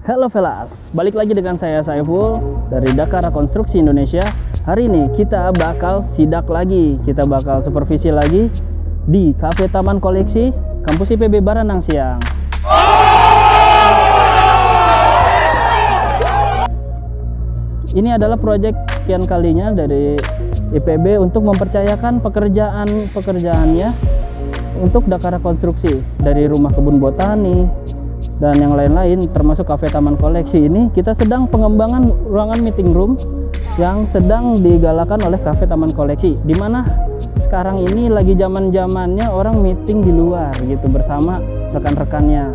Halo Velas, balik lagi dengan saya Saiful dari Dakara Konstruksi Indonesia. Hari ini kita bakal sidak lagi, kita bakal supervisi lagi di Cafe Taman Koleksi Kampus IPB Baranang Siang. Ini adalah proyek sekian kalinya dari IPB untuk mempercayakan pekerjaannya untuk Dakara Konstruksi, dari rumah kebun botani dan yang lain-lain, termasuk Cafe Taman Koleksi. Ini kita sedang pengembangan ruangan meeting room yang sedang digalakan oleh Cafe Taman Koleksi, dimana sekarang ini lagi zaman-zamannya orang meeting di luar gitu bersama rekan-rekannya.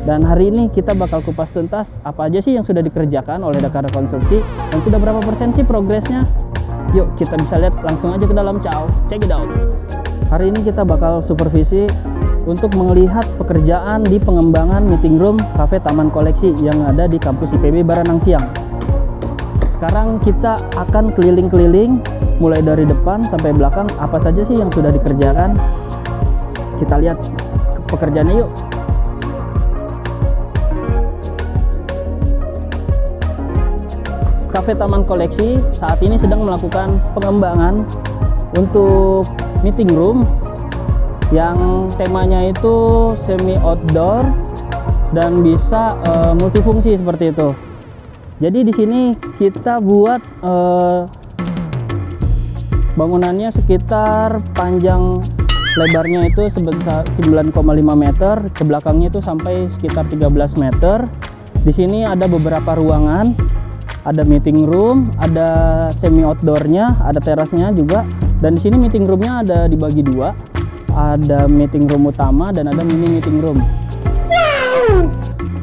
Dan hari ini kita bakal kupas tuntas apa aja sih yang sudah dikerjakan oleh Dakara Konstruksi dan sudah berapa persen sih progresnya. Yuk kita bisa lihat langsung aja ke dalam. Ciao, check it out. Hari ini kita bakal supervisi untuk melihat pekerjaan di pengembangan meeting room Cafe Taman Koleksi yang ada di kampus IPB Baranang Siang. Sekarang kita akan keliling-keliling mulai dari depan sampai belakang, apa saja sih yang sudah dikerjakan. Kita lihat pekerjaannya yuk. Cafe Taman Koleksi saat ini sedang melakukan pengembangan untuk meeting room yang temanya itu semi outdoor dan bisa multifungsi seperti itu. Jadi di sini kita buat bangunannya sekitar panjang lebarnya itu sebesar 9,5 meter, ke belakangnya itu sampai sekitar 13 meter. Di sini ada beberapa ruangan, ada meeting room, ada semi outdoornya, ada terasnya juga. Dan di sini meeting roomnya ada dibagi dua. Ada meeting room utama dan ada mini meeting room.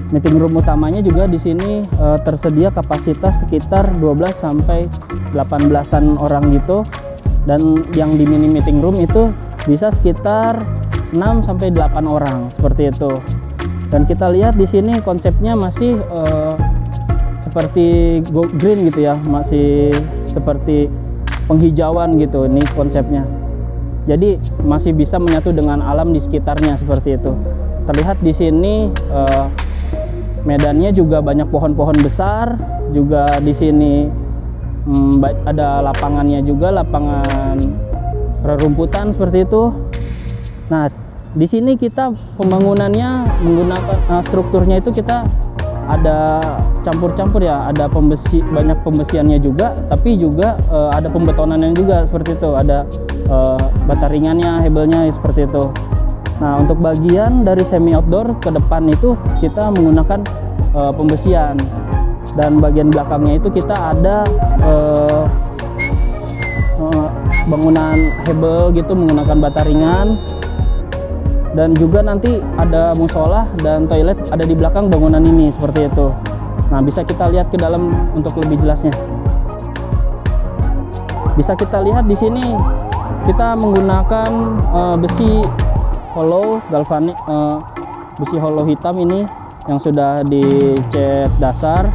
Meeting room utamanya juga di sini tersedia kapasitas sekitar 12 sampai 18-an orang gitu. Dan yang di mini meeting room itu bisa sekitar 6 sampai 8 orang seperti itu. Dan kita lihat di sini konsepnya masih seperti go green gitu ya, masih seperti penghijauan gitu ini konsepnya. Jadi masih bisa menyatu dengan alam di sekitarnya seperti itu. Terlihat di sini medannya juga banyak pohon-pohon besar. Juga di sini ada lapangannya juga, lapangan rerumputan seperti itu. Nah, di sini kita pembangunannya menggunakan strukturnya itu kita ada campur-campur ya, ada banyak pembesiannya juga, tapi juga ada pembetonannya juga seperti itu, ada bata ringannya, hebelnya seperti itu. Nah, untuk bagian dari semi outdoor ke depan itu kita menggunakan pembesian, dan bagian belakangnya itu kita ada bangunan hebel gitu menggunakan bata ringan. Dan juga nanti ada musola dan toilet ada di belakang bangunan ini seperti itu. Nah, bisa kita lihat ke dalam untuk lebih jelasnya. Bisa kita lihat di sini kita menggunakan besi hollow galvanik, besi hollow hitam ini yang sudah dicat dasar.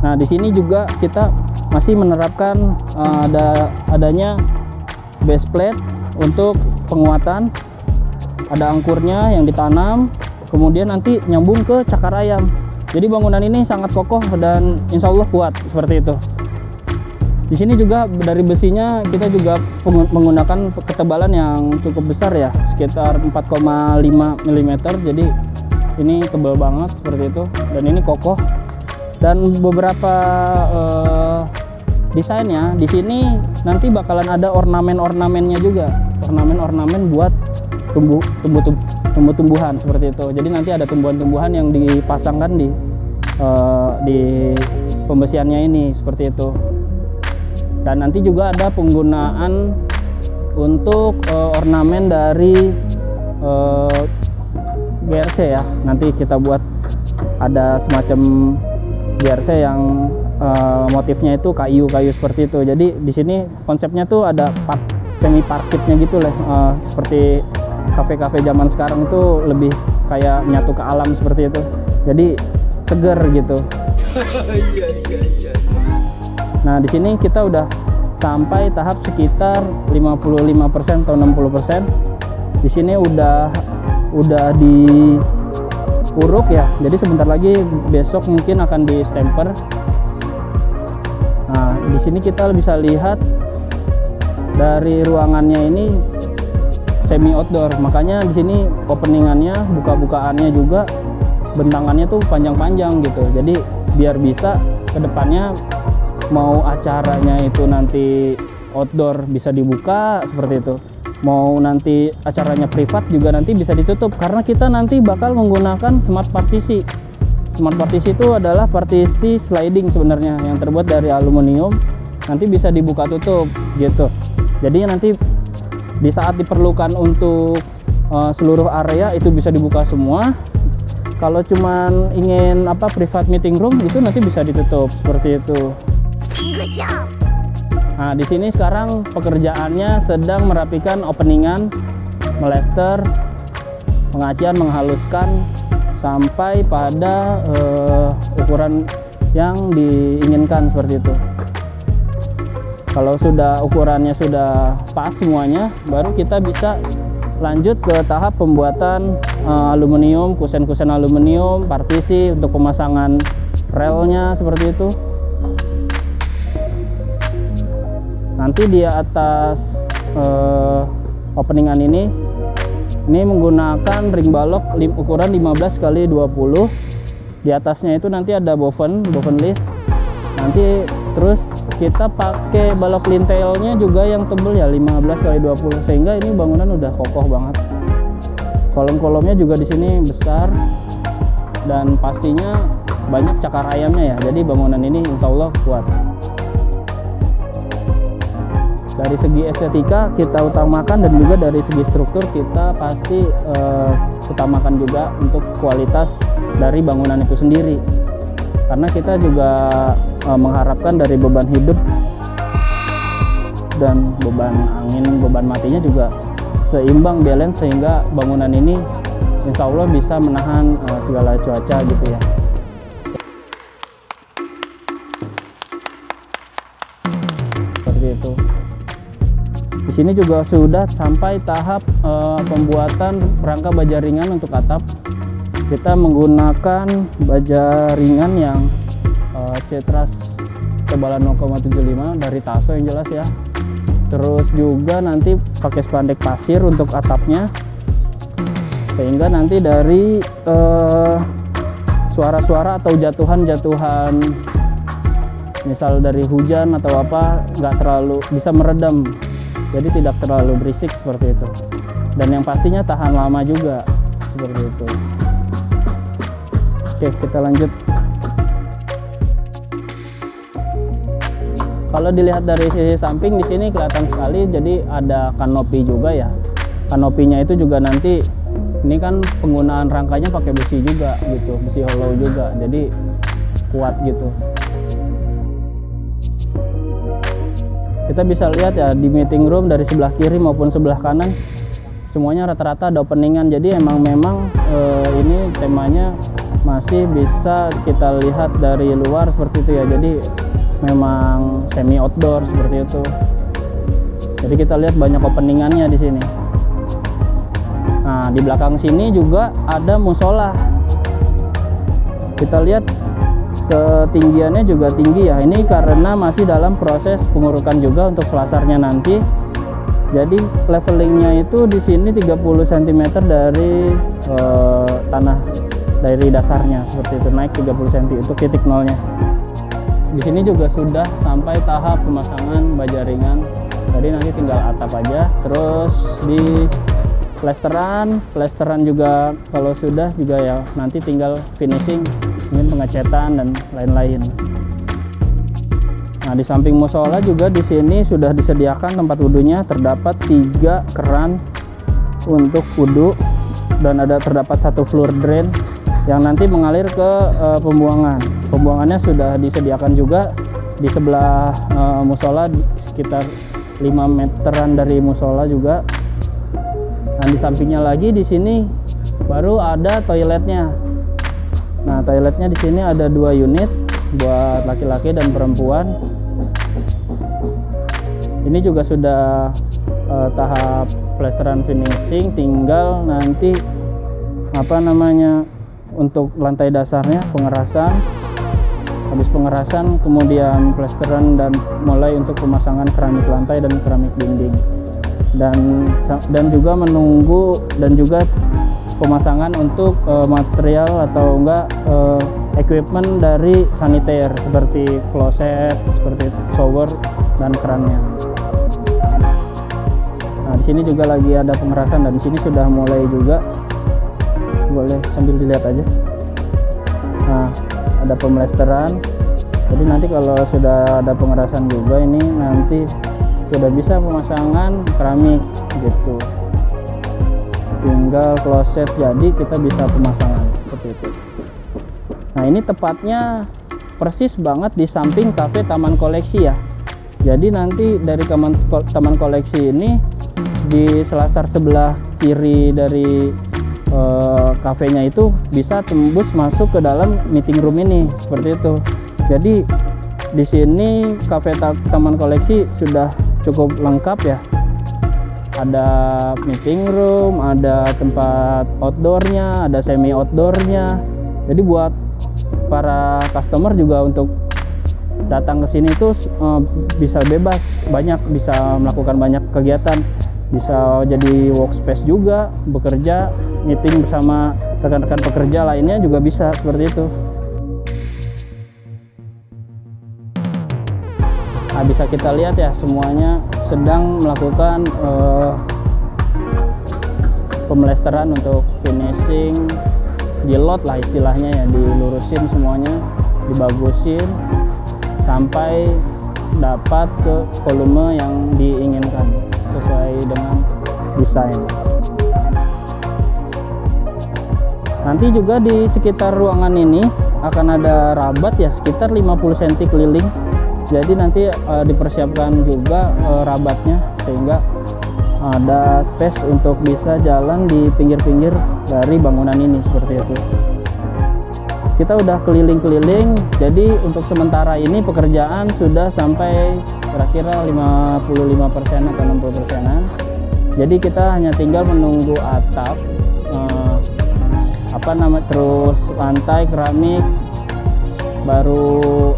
Nah, di sini juga kita masih menerapkan adanya base plate untuk penguatan. Ada angkurnya yang ditanam, kemudian nanti nyambung ke cakar ayam. Jadi bangunan ini sangat kokoh dan insya Allah kuat seperti itu. Di sini juga dari besinya kita juga menggunakan ketebalan yang cukup besar ya, sekitar 4,5 mm. Jadi ini tebal banget seperti itu, dan ini kokoh. Dan beberapa desainnya di sini nanti bakalan ada ornamen-ornamennya juga, ornamen-ornamen buat tumbuh-tumbuhan seperti itu. Jadi nanti ada tumbuhan-tumbuhan yang dipasangkan di pembesiannya ini seperti itu. Dan nanti juga ada penggunaan untuk ornamen dari GRC ya. Nanti kita buat ada semacam GRC yang motifnya itu kayu-kayu seperti itu. Jadi di sini konsepnya tuh ada semi parkitnya gitu lah, seperti kafe-kafe zaman sekarang tuh lebih kayak menyatu ke alam seperti itu. Jadi seger gitu. Nah, di sini kita udah sampai tahap sekitar 55% atau 60%. Di sini udah uruk ya, jadi sebentar lagi besok mungkin akan di stemper. Nah, di sini kita bisa lihat dari ruangannya ini semi outdoor, makanya di sini openingannya, buka-bukaannya juga bentangannya tuh panjang-panjang gitu. Jadi biar bisa kedepannya mau acaranya itu nanti outdoor bisa dibuka seperti itu, mau nanti acaranya privat juga nanti bisa ditutup, karena kita nanti bakal menggunakan smart partisi. Smart partisi itu adalah partisi sliding sebenarnya yang terbuat dari aluminium, nanti bisa dibuka tutup gitu. Jadi nanti di saat diperlukan untuk seluruh area itu bisa dibuka semua. Kalau cuman ingin private meeting room itu nanti bisa ditutup seperti itu. Nah, di sini sekarang pekerjaannya sedang merapikan openingan, melester, pengacian, menghaluskan sampai pada ukuran yang diinginkan seperti itu. Kalau sudah ukurannya sudah pas semuanya, baru kita bisa lanjut ke tahap pembuatan aluminium, kusen-kusen aluminium, partisi untuk pemasangan relnya seperti itu. Nanti di atas openingan ini menggunakan ring balok ukuran 15 x 20. Di atasnya itu nanti ada boven list. Nanti terus kita pakai balok lintelnya juga yang tebal ya 15 x 20, sehingga ini bangunan udah kokoh banget. Kolom-kolomnya juga di sini besar dan pastinya banyak cakar ayamnya ya. Jadi bangunan ini insya Allah kuat. Dari segi estetika kita utamakan, dan juga dari segi struktur kita pasti utamakan juga untuk kualitas dari bangunan itu sendiri, karena kita juga mengharapkan dari beban hidup dan beban angin, beban matinya juga seimbang, balance, sehingga bangunan ini insya Allah bisa menahan segala cuaca gitu ya. Seperti itu. Di sini juga sudah sampai tahap pembuatan rangka baja ringan untuk atap. Kita menggunakan baja ringan yang cetras tebalan 0,75 dari Taso yang jelas ya. Terus juga nanti pakai spandek pasir untuk atapnya, sehingga nanti dari suara-suara atau jatuhan-jatuhan misal dari hujan atau apa nggak terlalu bisa meredam. Jadi tidak terlalu berisik seperti itu, dan yang pastinya tahan lama juga seperti itu. Oke, kita lanjut. Kalau dilihat dari sisi samping di sini kelihatan sekali, jadi ada kanopi juga ya. Kanopinya itu juga nanti ini kan penggunaan rangkanya pakai besi juga gitu, besi hollow juga, jadi kuat gitu. Kita bisa lihat ya di meeting room dari sebelah kiri maupun sebelah kanan semuanya rata-rata ada openingan. Jadi memang ini temanya masih bisa kita lihat dari luar seperti itu ya. Jadi memang semi outdoor seperti itu. Jadi kita lihat banyak openingannya di sini. Nah, di belakang sini juga ada musola. Kita lihat ketinggiannya juga tinggi ya, ini karena masih dalam proses pengurukan juga untuk selasarnya nanti. Jadi levelingnya itu di sini 30 cm dari tanah, dari dasarnya seperti itu, naik 30 cm untuk titik nolnya. Di sini juga sudah sampai tahap pemasangan baja ringan, jadi nanti tinggal atap aja. Terus di plesteran juga kalau sudah juga ya nanti tinggal finishing, mungkin pengecetan dan lain-lain. Nah, di samping musola juga di sini sudah disediakan tempat wudhunya, terdapat 3 keran untuk wudhu dan terdapat 1 floor drain yang nanti mengalir ke pembuangan. Pembuangannya sudah disediakan juga di sebelah musola, sekitar 5 meteran dari musola juga. Dan di sampingnya lagi di sini baru ada toiletnya. Nah, toiletnya di sini ada 2 unit buat laki-laki dan perempuan. Ini juga sudah tahap plesteran finishing, tinggal nanti untuk lantai dasarnya pengerasan, habis pengerasan kemudian plesteran dan mulai untuk pemasangan keramik lantai dan keramik dinding, dan juga menunggu dan juga pemasangan untuk material atau enggak equipment dari saniter seperti kloset, seperti shower dan kerannya. Nah, di sini juga lagi ada pengerasan dan di sini sudah mulai juga, boleh sambil dilihat aja. Nah, ada pemlesteran. Jadi nanti kalau sudah ada pengerasan juga ini nanti sudah bisa pemasangan keramik gitu. Tinggal kloset jadi kita bisa pemasangan seperti itu. Nah, ini tepatnya persis banget di samping kafe Taman Koleksi ya. Jadi nanti dari Taman Koleksi ini di selasar sebelah kiri dari kafenya itu bisa tembus masuk ke dalam meeting room ini seperti itu. Jadi di sini kafe Taman Koleksi sudah cukup lengkap ya. Ada meeting room, ada tempat outdoornya, ada semi outdoornya. Jadi buat para customer juga untuk datang ke sini tuh bisa bebas, bisa melakukan banyak kegiatan, bisa jadi workspace juga, bekerja, meeting bersama rekan-rekan pekerja lainnya juga bisa seperti itu. Nah, bisa kita lihat ya, semuanya sedang melakukan pemlesteran untuk finishing, dilot lah istilahnya ya, dilurusin semuanya, dibagusin sampai dapat ke volume yang diinginkan sesuai dengan desain. Nanti juga di sekitar ruangan ini akan ada rabat ya, sekitar 50 cm keliling. Jadi nanti dipersiapkan juga rabatnya sehingga ada space untuk bisa jalan di pinggir-pinggir dari bangunan ini seperti itu. Kita udah keliling-keliling, jadi untuk sementara ini pekerjaan sudah sampai kira-kira 55% atau 60%-an. Jadi kita hanya tinggal menunggu atap, terus lantai keramik, baru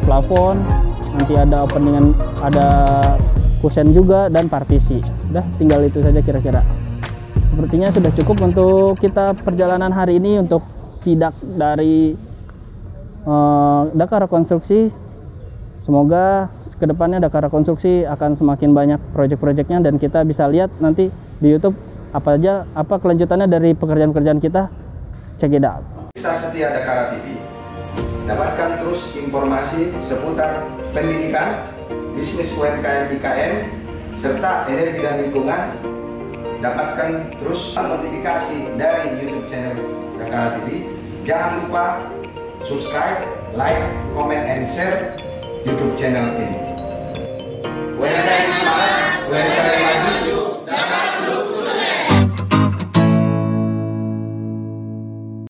plafon, nanti ada openingan, ada kusen juga dan partisi. Udah tinggal itu saja kira-kira. Sepertinya sudah cukup untuk kita perjalanan hari ini untuk sidak dari Dakara Konstruksi. Semoga kedepannya Dakara Konstruksi akan semakin banyak proyek-proyeknya dan kita bisa lihat nanti di YouTube apa kelanjutannya dari pekerjaan-pekerjaan kita. Check it out. Bisa setia Dakara TV. Dapatkan terus informasi seputar pendidikan, bisnis UMKM IKN, serta energi dan lingkungan. Dapatkan terus notifikasi dari YouTube channel Dakara TV. Jangan lupa subscribe, like, comment, and share YouTube channel ini.